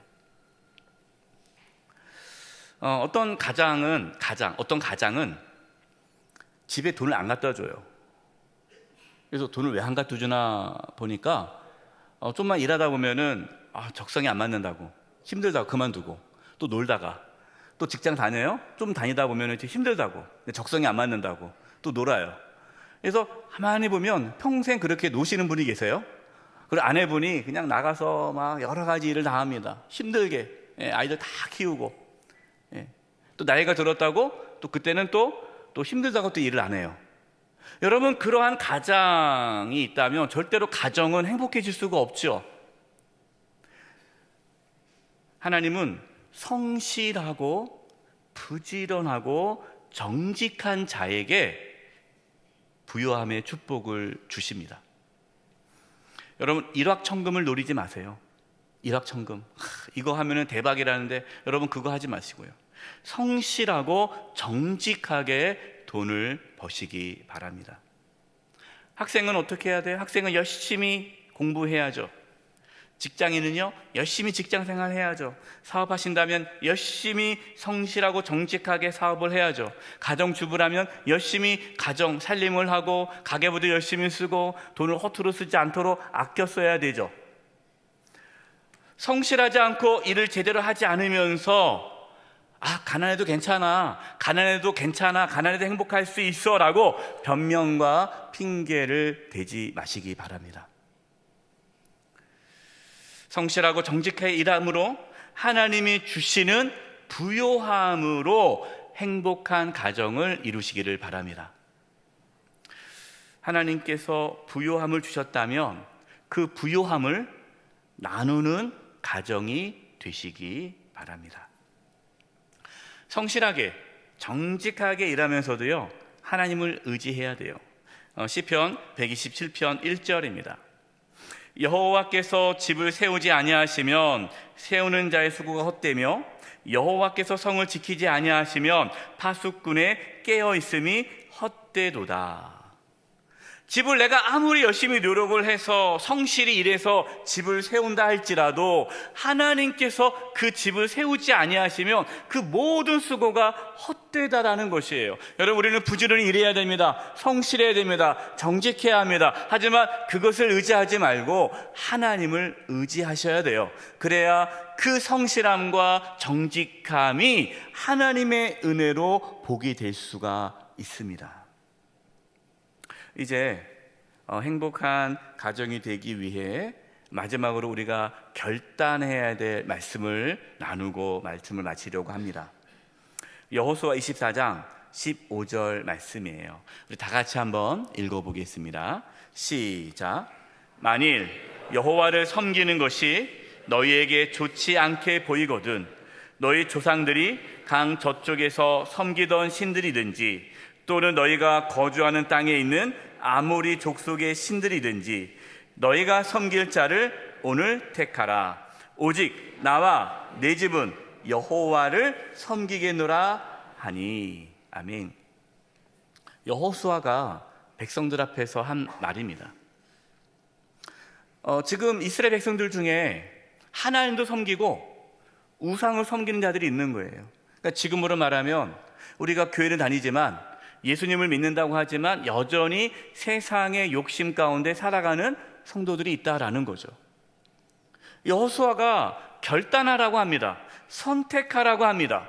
어떤 가장은 집에 돈을 안 갖다 줘요. 그래서 돈을 왜 안 갖다 주나 보니까 좀만 일하다 보면은 적성이 안 맞는다고, 힘들다고 그만두고, 또 놀다가 또 직장 다녀요. 좀 다니다 보면은 힘들다고, 적성이 안 맞는다고 또 놀아요. 그래서 가만히 보면 평생 그렇게 노시는 분이 계세요. 그리고 아내분이 그냥 나가서 막 여러 가지 일을 다 합니다. 힘들게 아이들 다 키우고, 또 나이가 들었다고 또 그때는 또 힘들다고 또 일을 안 해요. 여러분, 그러한 가장이 있다면 절대로 가정은 행복해질 수가 없죠. 하나님은 성실하고 부지런하고 정직한 자에게 부유함의 축복을 주십니다. 여러분, 일확천금을 노리지 마세요. 일확천금, 이거 하면은 대박이라는데 여러분, 그거 하지 마시고요. 성실하고 정직하게 돈을 버시기 바랍니다. 학생은 어떻게 해야 돼요? 학생은 열심히 공부해야죠. 직장인은요, 열심히 직장 생활 해야죠. 사업하신다면 열심히 성실하고 정직하게 사업을 해야죠. 가정주부라면 열심히 가정 살림을 하고 가계부도 열심히 쓰고 돈을 허투루 쓰지 않도록 아껴 써야 되죠. 성실하지 않고 일을 제대로 하지 않으면서 가난해도 괜찮아, 가난해도 괜찮아, 가난해도 행복할 수 있어 라고 변명과 핑계를 대지 마시기 바랍니다. 성실하고 정직하게 일함으로 하나님이 주시는 부요함으로 행복한 가정을 이루시기를 바랍니다. 하나님께서 부요함을 주셨다면 그 부요함을 나누는 가정이 되시기 바랍니다. 성실하게 정직하게 일하면서도요, 하나님을 의지해야 돼요. 시편 127편 1절입니다. 여호와께서 집을 세우지 아니하시면 세우는 자의 수고가 헛되며 여호와께서 성을 지키지 아니하시면 파수꾼의 깨어 있음이 헛되도다. 집을 내가 아무리 열심히 노력을 해서 성실히 일해서 집을 세운다 할지라도 하나님께서 그 집을 세우지 아니하시면 그 모든 수고가 헛되다라는 것이에요. 여러분, 우리는 부지런히 일해야 됩니다. 성실해야 됩니다. 정직해야 합니다. 하지만 그것을 의지하지 말고 하나님을 의지하셔야 돼요. 그래야 그 성실함과 정직함이 하나님의 은혜로 복이 될 수가 있습니다. 이제 행복한 가정이 되기 위해 마지막으로 우리가 결단해야 될 말씀을 나누고 말씀을 마치려고 합니다. 여호수아 24장 15절 말씀이에요. 우리 다 같이 한번 읽어보겠습니다. 시작. 만일 여호와를 섬기는 것이 너희에게 좋지 않게 보이거든 너희 조상들이 강 저쪽에서 섬기던 신들이든지 또는 너희가 거주하는 땅에 있는 아모리 족속의 신들이든지 너희가 섬길 자를 오늘 택하라. 오직 나와 내 집은 여호와를 섬기겠노라 하니. 아멘. 여호수아가 백성들 앞에서 한 말입니다. 지금 이스라엘 백성들 중에 하나님도 섬기고 우상을 섬기는 자들이 있는 거예요. 그러니까 지금으로 말하면 우리가 교회를 다니지만 예수님을 믿는다고 하지만 여전히 세상의 욕심 가운데 살아가는 성도들이 있다라는 거죠. 여호수아가 결단하라고 합니다. 선택하라고 합니다.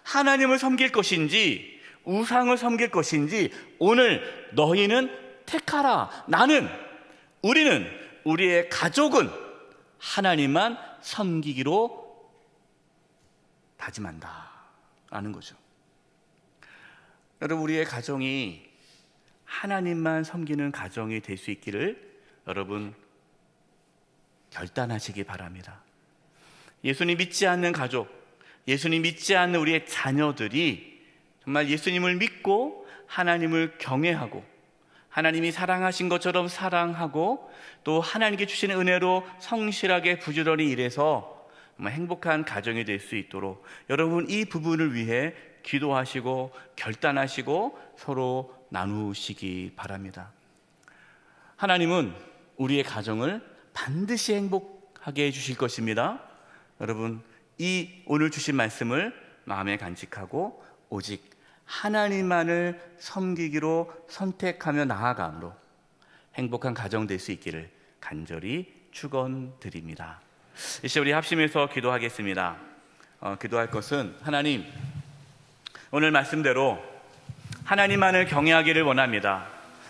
하나님을 섬길 것인지 우상을 섬길 것인지 오늘 너희는 택하라. 우리는 우리의 가족은 하나님만 섬기기로 다짐한다 라는 거죠. 여러분, 우리의 가정이 하나님만 섬기는 가정이 될 수 있기를 여러분 결단하시기 바랍니다. 예수님 믿지 않는 가족, 예수님 믿지 않는 우리의 자녀들이 정말 예수님을 믿고 하나님을 경외하고 하나님이 사랑하신 것처럼 사랑하고 또 하나님께 주시는 은혜로 성실하게 부지런히 일해서 정말 행복한 가정이 될 수 있도록 여러분 이 부분을 위해 기도하시고 결단하시고 서로 나누시기 바랍니다. 하나님은 우리의 가정을 반드시 행복하게 해주실 것입니다. 여러분 이 오늘 주신 말씀을 마음에 간직하고 오직 하나님만을 섬기기로 선택하며 나아감으로 행복한 가정 될 수 있기를 간절히 축원드립니다. 이제 우리 합심해서 기도하겠습니다. 기도할 것은 하나님, 오늘 말씀대로 하나님만을 경외하기를 원합니다.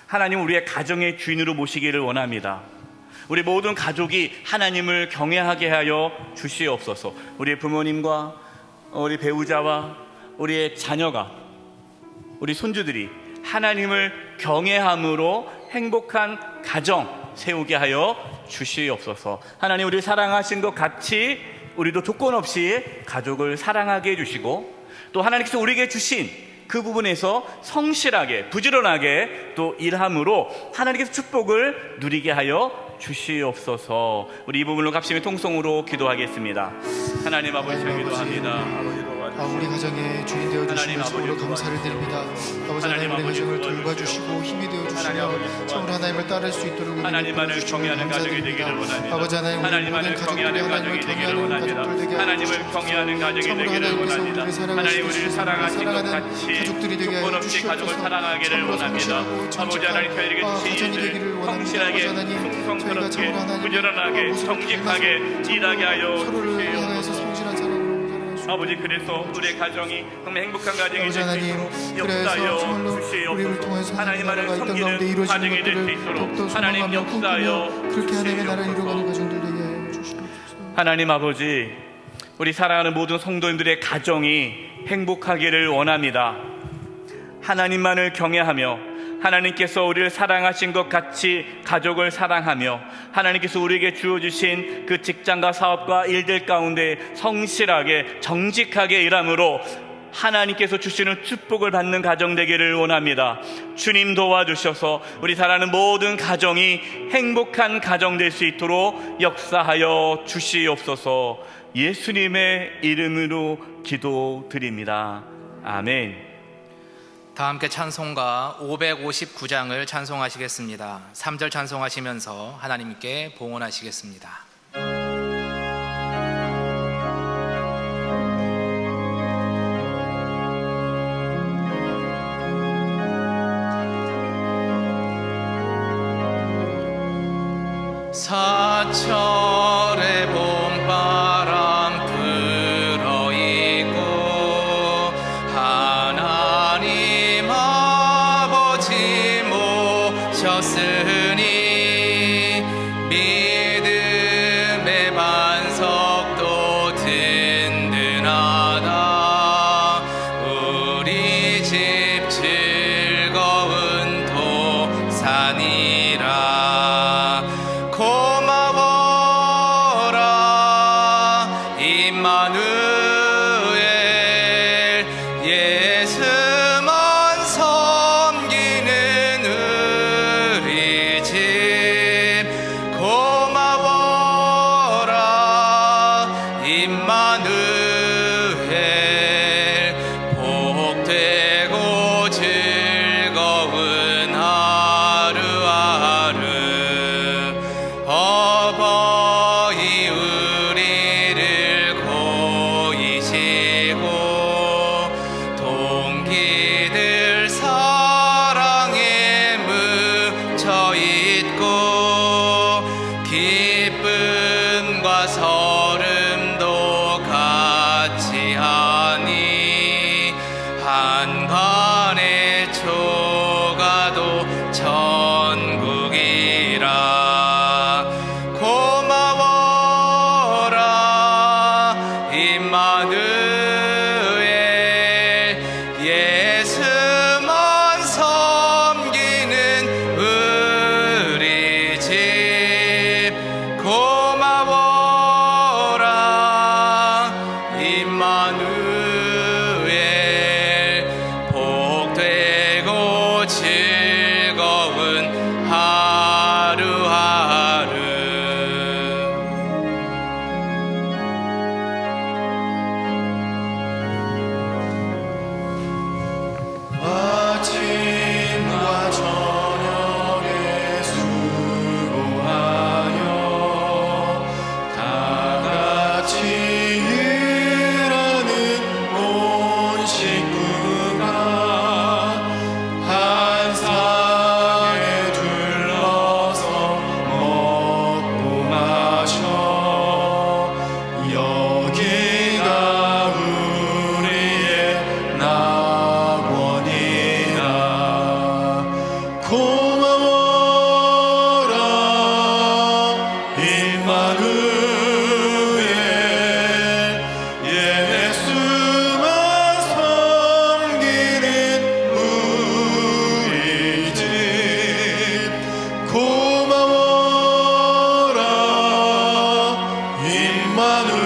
하나님 우리의 가정의 주인으로 모시기를 원합니다. 우리 모든 가족이 하나님을 경외하게 하여 주시옵소서. 우리 부모님과 우리 배우자와 우리의 자녀가 우리 손주들이 하나님을 경외함으로 행복한 가정 세우게 하여 주시옵소서. 하나님 우리를 사랑하신 것 같이 우리도 조건 없이 가족을 사랑하게 해주시고 또 하나님께서 우리에게 주신 그 부분에서 성실하게 부지런하게 또 일함으로 하나님께서 축복을 누리게 하여 주시옵소서. 우리 이 부분을 합심의 통성으로 기도하겠습니다. 하나님 아버지 기도합니다. 우리 가정의 주인 되어주시는 참으로 감사를 드립니다. 아버지 하나님 우리 가정을 돌봐주시고 힘이 되어주시며 참으로 하나님을 따를 수 있도록 하나님만을 경외하는 가족이 되기를 원합니다. 아버지 하나님 하나님만을 경외하는 가족이 되기를 원합니다. 하나님을 경외하는 가족이 되기를 원합니다. 하나님 우리를 사랑하신 것 같이 조건 없이 가족을 사랑하기를 원합니다. 아버지 하나님 저희에게 주신 일을 성실하게 충성스럽게 부지런하게 정직하게 일하게 하여 주시옵소서. 아버지 그래서 우리의 가정이 정말 행복한 가정이 될 수 있도록 역사하여 주시옵소서. 하나님만을 섬기는 가정이 될 수 있도록 하나님 역사하여 주시옵소서. 하나님 아버지 우리 사랑하는 모든 성도님들의 가정이 행복하기를 원합니다. 하나님만을 경외하며 하나님께서 우리를 사랑하신 것 같이 가족을 사랑하며 하나님께서 우리에게 주어주신 그 직장과 사업과 일들 가운데 성실하게 정직하게 일함으로 하나님께서 주시는 축복을 받는 가정 되기를 원합니다. 주님 도와주셔서 우리 사랑하는 모든 가정이 행복한 가정 될 수 있도록 역사하여 주시옵소서. 예수님의 이름으로 기도드립니다. 아멘. 다 함께 찬송가 559장을 찬송하시겠습니다. 3절 찬송하시면서 하나님께 봉헌하시겠습니다. 사철의 봄바람 불어있고 하나님 아버지 모셨으니 믿음의 반석도 든든하다. 임마누엘 예수만 섬기는 우리 집 고마워라 임마누엘 복되고 즐거운 하루하루 어버이 우리를 고이시고 동기들 사랑에 묻혀있고 기쁨과 설움도 같이 하니 한간의 초가도 천국이라 고마워라 임마누엘 예수만 섬기는 우리 집 고마워라 임마누엘 복되고 즐거운 하루하루 아침과 저녁에 수고하여 다 같이 일하는 온 식구가 한 상에 둘러서 먹고 마셔 여기가 우리의 낙원이라 고마워라 임마누엘 예수만 섬기는 우리 집 고마워라 임마누엘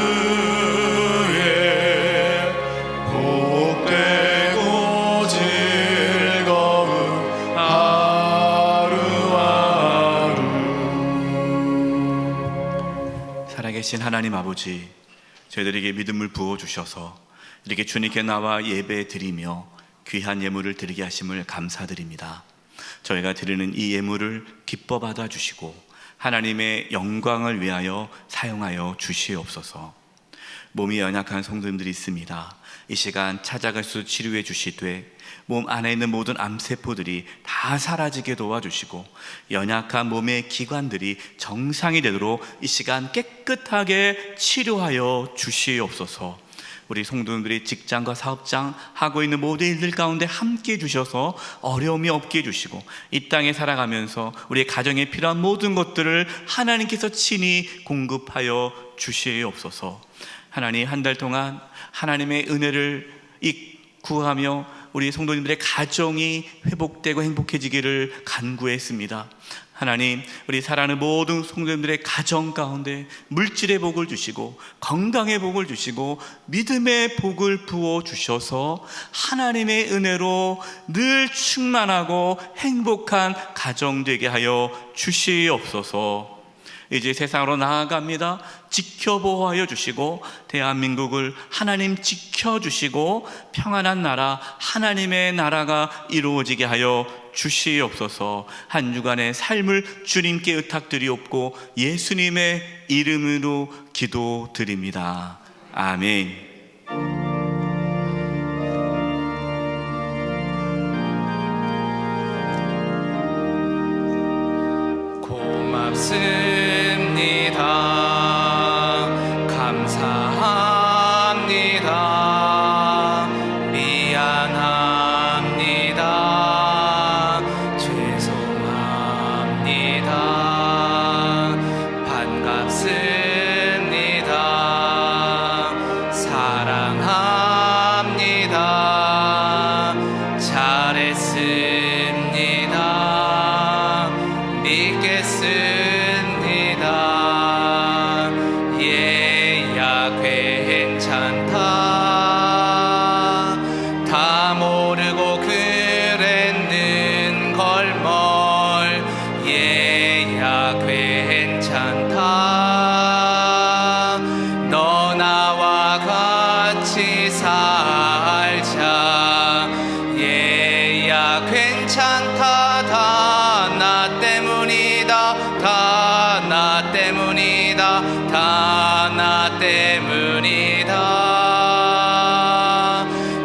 복되고 즐거운 하루하루 살아계신 하나님 아버지, 저희들에게 믿음을 부어주셔서 이렇게 주님께 나와 예배 드리며 귀한 예물을 드리게 하심을 감사드립니다. 저희가 드리는 이 예물을 기뻐 받아 주시고 하나님의 영광을 위하여 사용하여 주시옵소서. 몸이 연약한 성도님들이 있습니다. 이 시간 찾아갈 수 치료해 주시되 몸 안에 있는 모든 암세포들이 다 사라지게 도와주시고 연약한 몸의 기관들이 정상이 되도록 이 시간 깨끗하게 치료하여 주시옵소서. 우리 성도님들이 직장과 사업장 하고 있는 모든 일들 가운데 함께 해주셔서 어려움이 없게 해주시고 이 땅에 살아가면서 우리의 가정에 필요한 모든 것들을 하나님께서 친히 공급하여 주시옵소서. 하나님, 한 달 동안 하나님의 은혜를 구하며 우리 성도님들의 가정이 회복되고 행복해지기를 간구했습니다. 하나님, 우리 사랑하는 모든 성도님들의 가정 가운데 물질의 복을 주시고 건강의 복을 주시고 믿음의 복을 부어 주셔서 하나님의 은혜로 늘 충만하고 행복한 가정 되게 하여 주시옵소서. 이제 세상으로 나아갑니다. 지켜보호하여 주시고 대한민국을 하나님 지켜주시고 평안한 나라, 하나님의 나라가 이루어지게 하여 주시옵소서. 한 주간의 삶을 주님께 의탁드리옵고 예수님의 이름으로 기도드립니다. 아멘. 고맙습니다. 감사합니다. 미안합니다. 죄송합니다. 반갑습니다. 나 때문이다.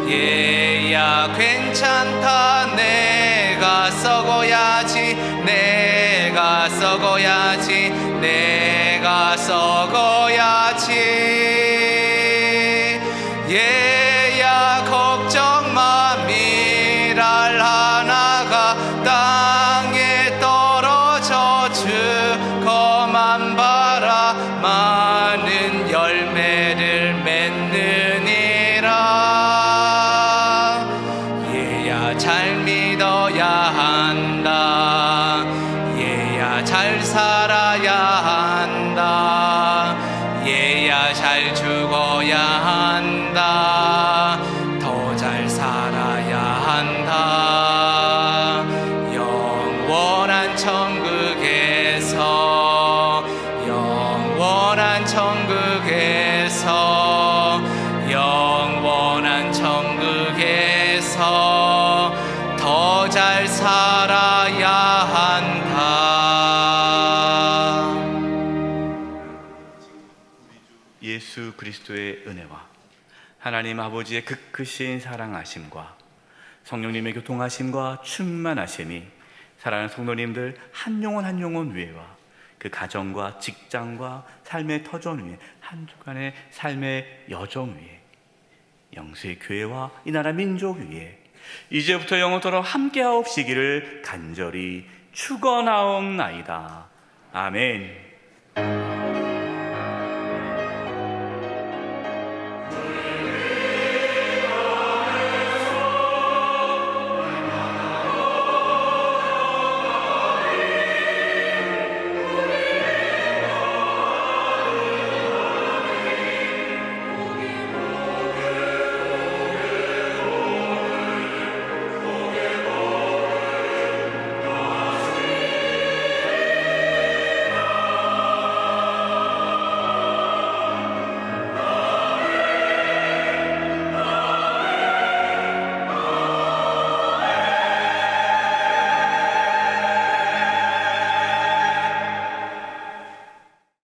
얘야 괜찮다. 내가 썩어야지. 내가 썩어야지. 내가 썩어야지. 얘야 걱정 마. 미랄 하나가 땅에 떨어져 죽어만 봐라. 많은 열매를 맺느니라. 얘야 잘 믿어야 한다. 얘야 잘 살아야 한다. 얘야 잘 죽어야 한다. 더 잘 살아야 한다. 영원한 천국에서 영원한 천국에서 영원한 천국에서 더 잘 살아야 한다. 예수 그리스도의 은혜와 하나님 아버지의 크신 사랑하심과 성령님의 교통하심과 충만하심이 사랑하는 성도님들 한 영혼 한 영혼 위에와 그 가정과 직장과 삶의 터전 위에 한 주간의 삶의 여정 위에 영수의 교회와 이 나라 민족 위에 이제부터 영원토록 함께하옵시기를 간절히 축원하옵나이다. 아멘.